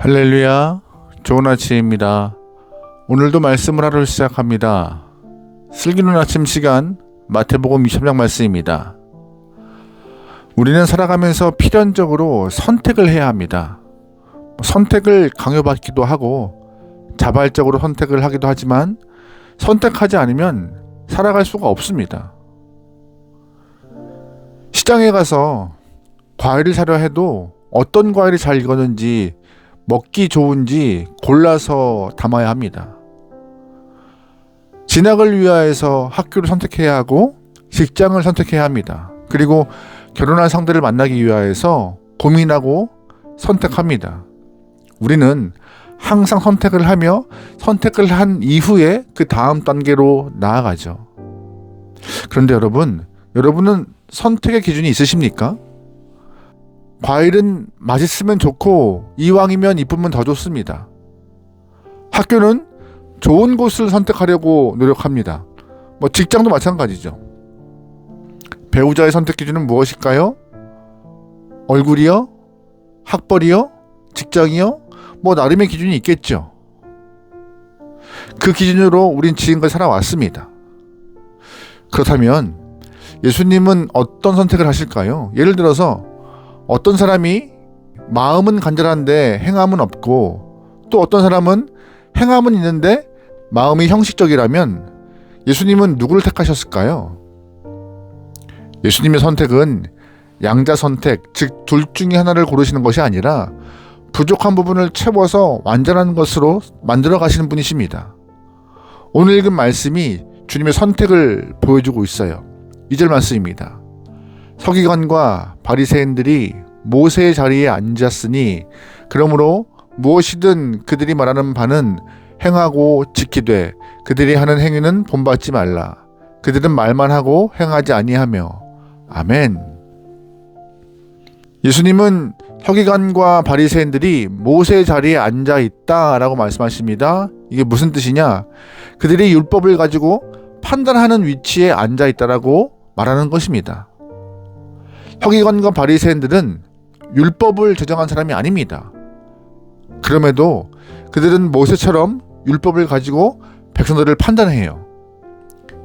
할렐루야, 좋은 아침입니다. 오늘도 말씀을 하루 시작합니다. 슬기로운 아침 시간 마태복음 20장 말씀입니다. 우리는 살아가면서 필연적으로 선택을 해야 합니다. 선택을 강요받기도 하고 자발적으로 선택을 하기도 하지만 선택하지 않으면 살아갈 수가 없습니다. 시장에 가서 과일을 사려 해도 어떤 과일이 잘 익었는지 먹기 좋은지 골라서 담아야 합니다. 진학을 위하여서 학교를 선택해야 하고 직장을 선택해야 합니다. 그리고 결혼할 상대를 만나기 위하여서 고민하고 선택합니다. 우리는 항상 선택을 하며 선택을 한 이후에 그 다음 단계로 나아가죠. 그런데 여러분은 선택의 기준이 있으십니까? 과일은 맛있으면 좋고 이왕이면 이쁘면 더 좋습니다. 학교는 좋은 곳을 선택하려고 노력합니다. 직장도 마찬가지죠. 배우자의 선택 기준은 무엇일까요? 얼굴이요? 학벌이요? 직장이요? 나름의 기준이 있겠죠. 그 기준으로 우린 지금까지 살아왔습니다. 그렇다면 예수님은 어떤 선택을 하실까요? 예를 들어서 어떤 사람이 마음은 간절한데 행함은 없고 또 어떤 사람은 행함은 있는데 마음이 형식적이라면 예수님은 누구를 택하셨을까요? 예수님의 선택은 양자 선택, 즉 둘 중에 하나를 고르시는 것이 아니라 부족한 부분을 채워서 완전한 것으로 만들어 가시는 분이십니다. 오늘 읽은 말씀이 주님의 선택을 보여주고 있어요. 2절 말씀입니다. 서기관과 바리새인들이 모세의 자리에 앉았으니 그러므로 무엇이든 그들이 말하는 바는 행하고 지키되 그들이 하는 행위는 본받지 말라. 그들은 말만 하고 행하지 아니하며. 아멘. 예수님은 서기관과 바리새인들이 모세의 자리에 앉아 있다라고 말씀하십니다. 이게 무슨 뜻이냐? 그들이 율법을 가지고 판단하는 위치에 앉아 있다라고 말하는 것입니다. 서기관과 바리새인들은 율법을 제정한 사람이 아닙니다. 그럼에도 그들은 모세처럼 율법을 가지고 백성들을 판단해요.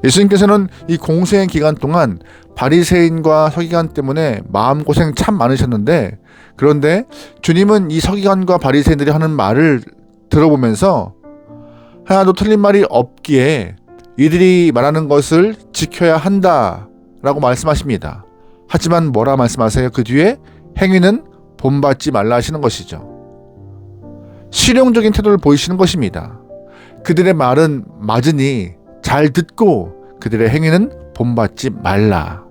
예수님께서는 이 공생의 기간 동안 바리새인과 서기관 때문에 마음고생 참 많으셨는데, 그런데 주님은 이 서기관과 바리새인들이 하는 말을 들어보면서 하나도 틀린 말이 없기에 이들이 말하는 것을 지켜야 한다라고 말씀하십니다. 하지만 뭐라 말씀하세요? 그 뒤에 행위는 본받지 말라 하시는 것이죠. 실용적인 태도를 보이시는 것입니다. 그들의 말은 맞으니 잘 듣고 그들의 행위는 본받지 말라.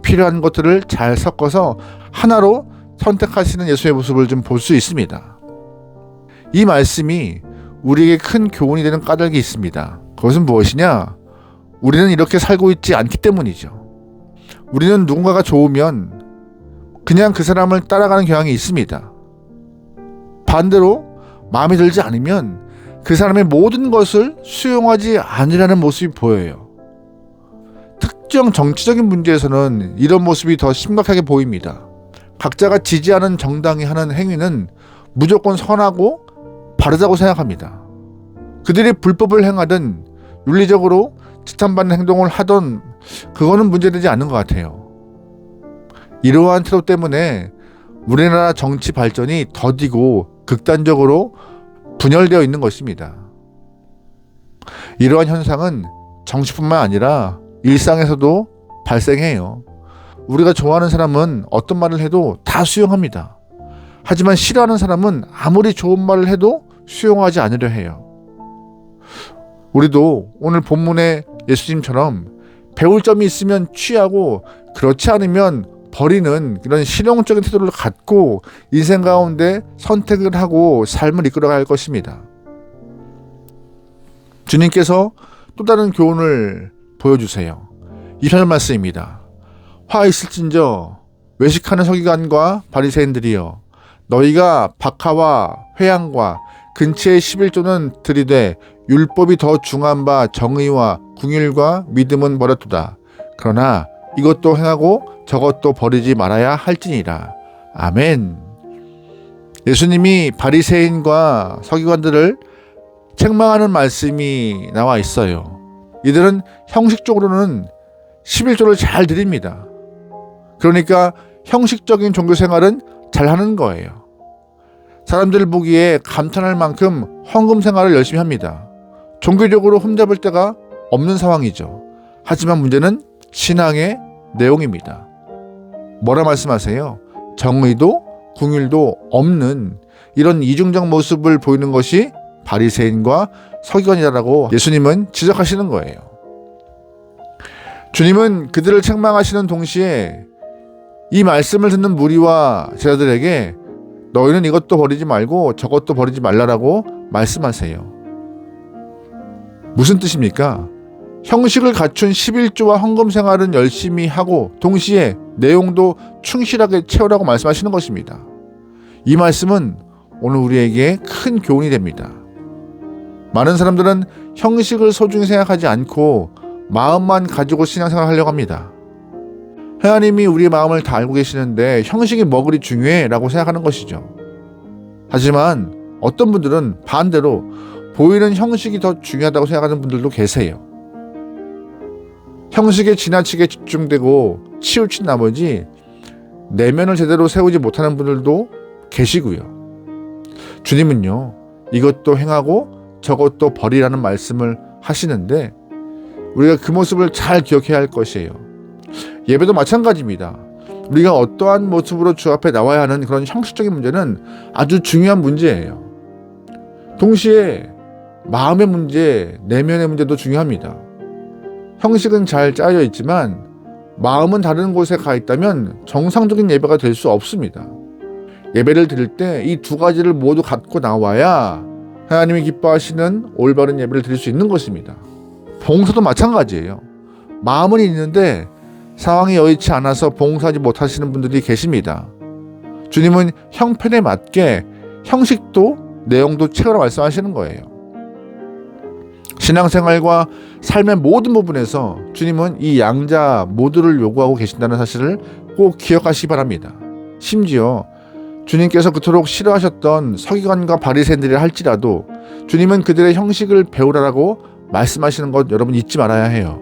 필요한 것들을 잘 섞어서 하나로 선택하시는 예수의 모습을 좀 볼 수 있습니다. 이 말씀이 우리에게 큰 교훈이 되는 까닭이 있습니다. 그것은 무엇이냐? 우리는 이렇게 살고 있지 않기 때문이죠. 우리는 누군가가 좋으면 그냥 그 사람을 따라가는 경향이 있습니다. 반대로 마음에 들지 않으면 그 사람의 모든 것을 수용하지 않으려는 모습이 보여요. 특정 정치적인 문제에서는 이런 모습이 더 심각하게 보입니다. 각자가 지지하는 정당이 하는 행위는 무조건 선하고 바르다고 생각합니다. 그들이 불법을 행하든 윤리적으로 지탄받는 행동을 하던 그거는 문제되지 않는 것 같아요. 이러한 태도 때문에 우리나라 정치 발전이 더디고 극단적으로 분열되어 있는 것입니다. 이러한 현상은 정치뿐만 아니라 일상에서도 발생해요. 우리가 좋아하는 사람은 어떤 말을 해도 다 수용합니다. 하지만 싫어하는 사람은 아무리 좋은 말을 해도 수용하지 않으려 해요. 우리도 오늘 본문의 예수님처럼 배울 점이 있으면 취하고 그렇지 않으면 버리는 이런 실용적인 태도를 갖고 인생 가운데 선택을 하고 삶을 이끌어갈 것입니다. 주님께서 또 다른 교훈을 보여주세요. 2절 말씀입니다. 화 있을진저 외식하는 서기관과 바리새인들이여, 너희가 박하와 회향과 근처의 11조는 들이되 율법이 더 중한 바 정의와 궁율과 믿음은 버렸도다. 그러나 이것도 행하고 저것도 버리지 말아야 할지니라. 아멘. 예수님이 바리새인과 서기관들을 책망하는 말씀이 나와 있어요. 이들은 형식적으로는 11조를 잘 드립니다. 그러니까 형식적인 종교 생활은 잘하는 거예요. 사람들 보기에 감탄할 만큼 헌금 생활을 열심히 합니다. 종교적으로 흠잡을 데가 없는 상황이죠. 하지만 문제는 신앙의 내용입니다. 뭐라 말씀하세요? 정의도 궁율도 없는 이런 이중적 모습을 보이는 것이 바리새인과 서기관이라고 예수님은 지적하시는 거예요. 주님은 그들을 책망하시는 동시에 이 말씀을 듣는 무리와 제자들에게 너희는 이것도 버리지 말고 저것도 버리지 말라라고 말씀하세요. 무슨 뜻입니까? 형식을 갖춘 11조와 헌금 생활은 열심히 하고 동시에 내용도 충실하게 채우라고 말씀하시는 것입니다. 이 말씀은 오늘 우리에게 큰 교훈이 됩니다. 많은 사람들은 형식을 소중히 생각하지 않고 마음만 가지고 신앙생활을 하려고 합니다. 하나님이 우리의 마음을 다 알고 계시는데 형식이 뭐 그리 중요해? 라고 생각하는 것이죠. 하지만 어떤 분들은 반대로 보이는 형식이 더 중요하다고 생각하는 분들도 계세요. 형식에 지나치게 집중되고 치우친 나머지 내면을 제대로 세우지 못하는 분들도 계시고요. 주님은요, 이것도 행하고 저것도 버리라는 말씀을 하시는데 우리가 그 모습을 잘 기억해야 할 것이에요. 예배도 마찬가지입니다. 우리가 어떠한 모습으로 주 앞에 나와야 하는 그런 형식적인 문제는 아주 중요한 문제예요. 동시에 마음의 문제, 내면의 문제도 중요합니다. 형식은 잘 짜여 있지만 마음은 다른 곳에 가 있다면 정상적인 예배가 될 수 없습니다. 예배를 드릴 때 이 두 가지를 모두 갖고 나와야 하나님이 기뻐하시는 올바른 예배를 드릴 수 있는 것입니다. 봉사도 마찬가지예요. 마음은 있는데 상황이 여의치 않아서 봉사하지 못하시는 분들이 계십니다. 주님은 형편에 맞게 형식도 내용도 채우라 말씀하시는 거예요. 신앙생활과 삶의 모든 부분에서 주님은 이 양자 모두를 요구하고 계신다는 사실을 꼭 기억하시기 바랍니다. 심지어 주님께서 그토록 싫어하셨던 서기관과 바리새인들이라 할지라도 주님은 그들의 형식을 배우라라고 말씀하시는 것 여러분 잊지 말아야 해요.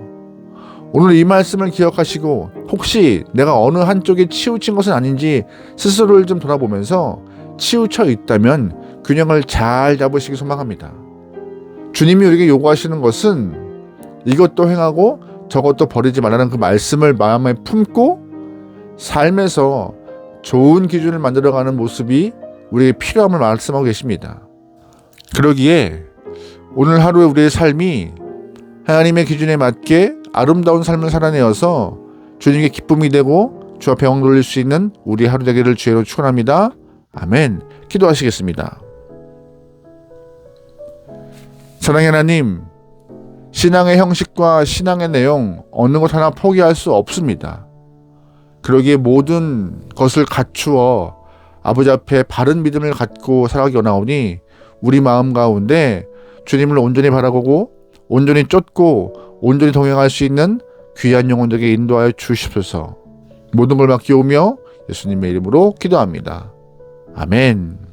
오늘 이 말씀을 기억하시고 혹시 내가 어느 한쪽에 치우친 것은 아닌지 스스로를 좀 돌아보면서 치우쳐 있다면 균형을 잘 잡으시기 소망합니다. 주님이 우리에게 요구하시는 것은 이것도 행하고 저것도 버리지 말라는 그 말씀을 마음에 품고 삶에서 좋은 기준을 만들어가는 모습이 우리에게 필요함을 말씀하고 계십니다. 그러기에 오늘 하루의 우리의 삶이 하나님의 기준에 맞게 아름다운 삶을 살아내어서 주님께 기쁨이 되고 주 앞에 영광 돌릴 수 있는 우리 하루 되기를 주의로 축원합니다. 아멘. 기도하시겠습니다. 사랑의 하나님, 신앙의 형식과 신앙의 내용 어느 것 하나 포기할 수 없습니다. 그러기에 모든 것을 갖추어 아버지 앞에 바른 믿음을 갖고 살아가기 원하오니 우리 마음 가운데 주님을 온전히 바라보고 온전히 쫓고 온전히 동행할 수 있는 귀한 영혼들에게 인도하여 주시옵소서. 모든 걸 맡기오며 예수님의 이름으로 기도합니다. 아멘.